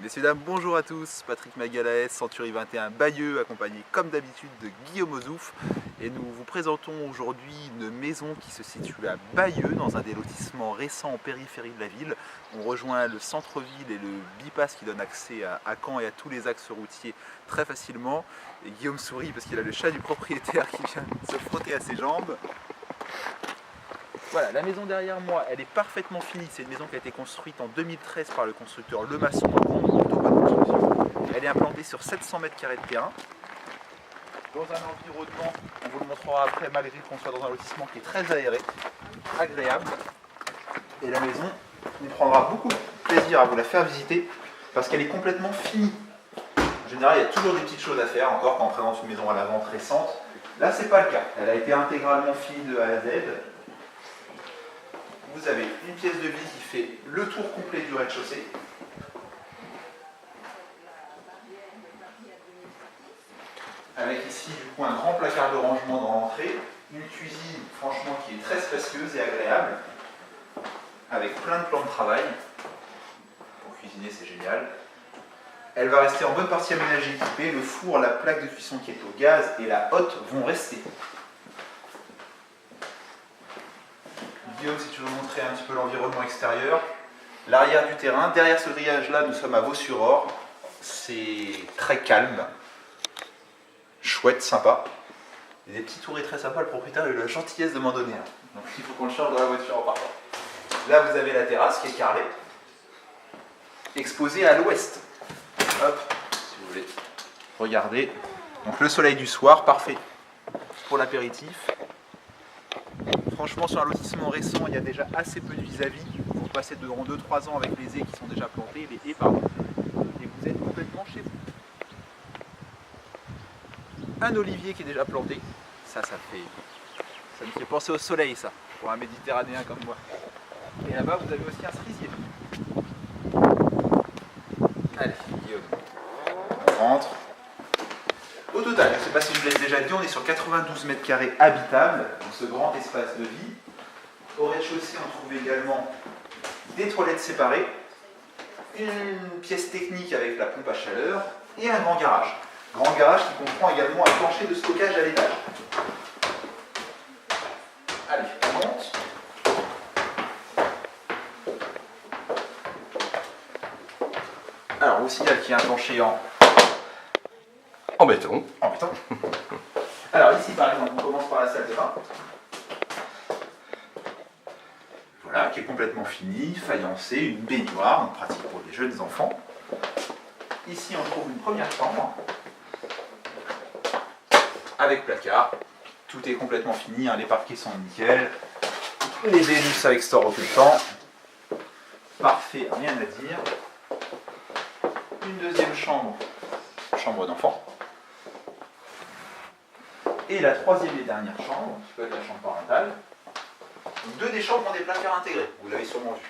Messieurs, dames, bonjour à tous, Patrick Magalaès, Century 21 Bayeux, accompagné comme d'habitude de Guillaume Ozouf. Et nous vous présentons aujourd'hui une maison qui se situe à Bayeux, dans un des lotissements récents en périphérie de la ville. On rejoint le centre-ville et le bypass qui donne accès à Caen et à tous les axes routiers très facilement. Et Guillaume sourit parce qu'il a le chat du propriétaire qui vient se frotter à ses jambes. Voilà, la maison derrière moi, elle est parfaitement finie. C'est une maison qui a été construite en 2013 par le constructeur Lemasson à Caen, donc plutôt bonne construction. Elle est implantée sur 700 mètres carrés de terrain. Dans un environnement, on vous le montrera après, malgré qu'on soit dans un lotissement qui est très aéré, agréable. Et la maison, on prendra beaucoup de plaisir à vous la faire visiter parce qu'elle est complètement finie. En général, il y a toujours des petites choses à faire, encore quand on présente une maison à la vente récente. Là, c'est pas le cas. Elle a été intégralement finie de A à Z. Vous avez une pièce de vie qui fait le tour complet du rez-de-chaussée. Avec ici du coup un grand placard de rangement dans l'entrée, une cuisine franchement qui est très spacieuse et agréable, avec plein de plans de travail. Pour cuisiner, c'est génial. Elle va rester en bonne partie aménagée équipée. Le four, la plaque de cuisson qui est au gaz et la hotte vont rester. Guillaume, si tu veux montrer un petit peu l'environnement extérieur, l'arrière du terrain, derrière ce grillage-là, nous sommes à Vaux-sur-Orge. C'est très calme, chouette, sympa. Il y a des petits tourets très sympas, le propriétaire a eu la gentillesse de m'en donner un. Donc il faut qu'on le charge dans la voiture en partant. Là, vous avez la terrasse qui est carrelée, exposée à l'ouest. Hop, si vous voulez regarder. Donc le soleil du soir, parfait pour l'apéritif. Franchement, sur un lotissement récent, il y a déjà assez peu de vis-à-vis. Vous passez durant 2-3 ans avec les haies qui sont déjà plantées, les haies, pardon, et vous êtes complètement chez vous. Un olivier qui est déjà planté, ça me fait penser au soleil, ça, pour un méditerranéen comme moi. Et là-bas, vous avez aussi un cerisier. Allez, Guillaume, on rentre. Au total, je ne sais pas si je vous l'ai déjà dit, on est sur 92 mètres carrés habitables, dans ce grand espace de vie. Au rez-de-chaussée, on trouve également des toilettes séparées, une pièce technique avec la pompe à chaleur et un grand garage. Grand garage qui comprend également un plancher de stockage à l'étage. Allez, on monte. Alors, on vous signale qu'il y a un plancher en béton. En béton. Alors ici par exemple, on commence par la salle de bain. Voilà, qui est complètement finie, faïencée, une baignoire, donc pratique pour les jeunes enfants. Ici on trouve une première chambre, avec placard. Tout est complètement fini, hein, les parquets sont nickel. Les Vénus avec store occultant. Parfait, rien à dire. Une deuxième chambre, chambre d'enfant. Et la troisième et dernière chambre, qui peut être la chambre parentale. Donc deux des chambres ont des placards intégrés, vous l'avez sûrement vu.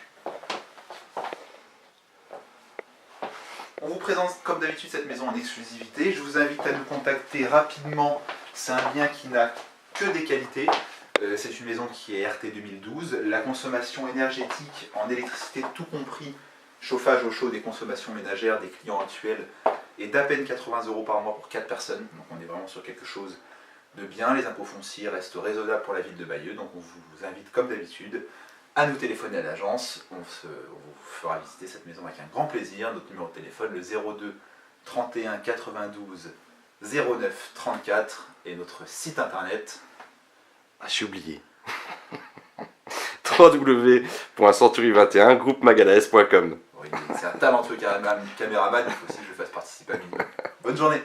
On vous présente comme d'habitude cette maison en exclusivité. Je vous invite à nous contacter rapidement. C'est un bien qui n'a que des qualités. C'est une maison qui est RT 2012. La consommation énergétique en électricité tout compris, chauffage au chaud des consommations ménagères des clients actuels est d'à peine 80 € par mois pour 4 personnes. Donc on est vraiment sur quelque chose de bien. Les impôts fonciers restent raisonnables pour la ville de Bayeux, donc on vous invite comme d'habitude à nous téléphoner à l'agence. On vous fera visiter cette maison avec un grand plaisir. Notre numéro de téléphone, le 02 31 92 09 34, et notre site internet. Ah, j'ai oublié. www.century21 groupemagalaès.com. Oui, c'est un talentueux caméraman, il faut aussi que je fasse participer à Mignon. Bonne journée.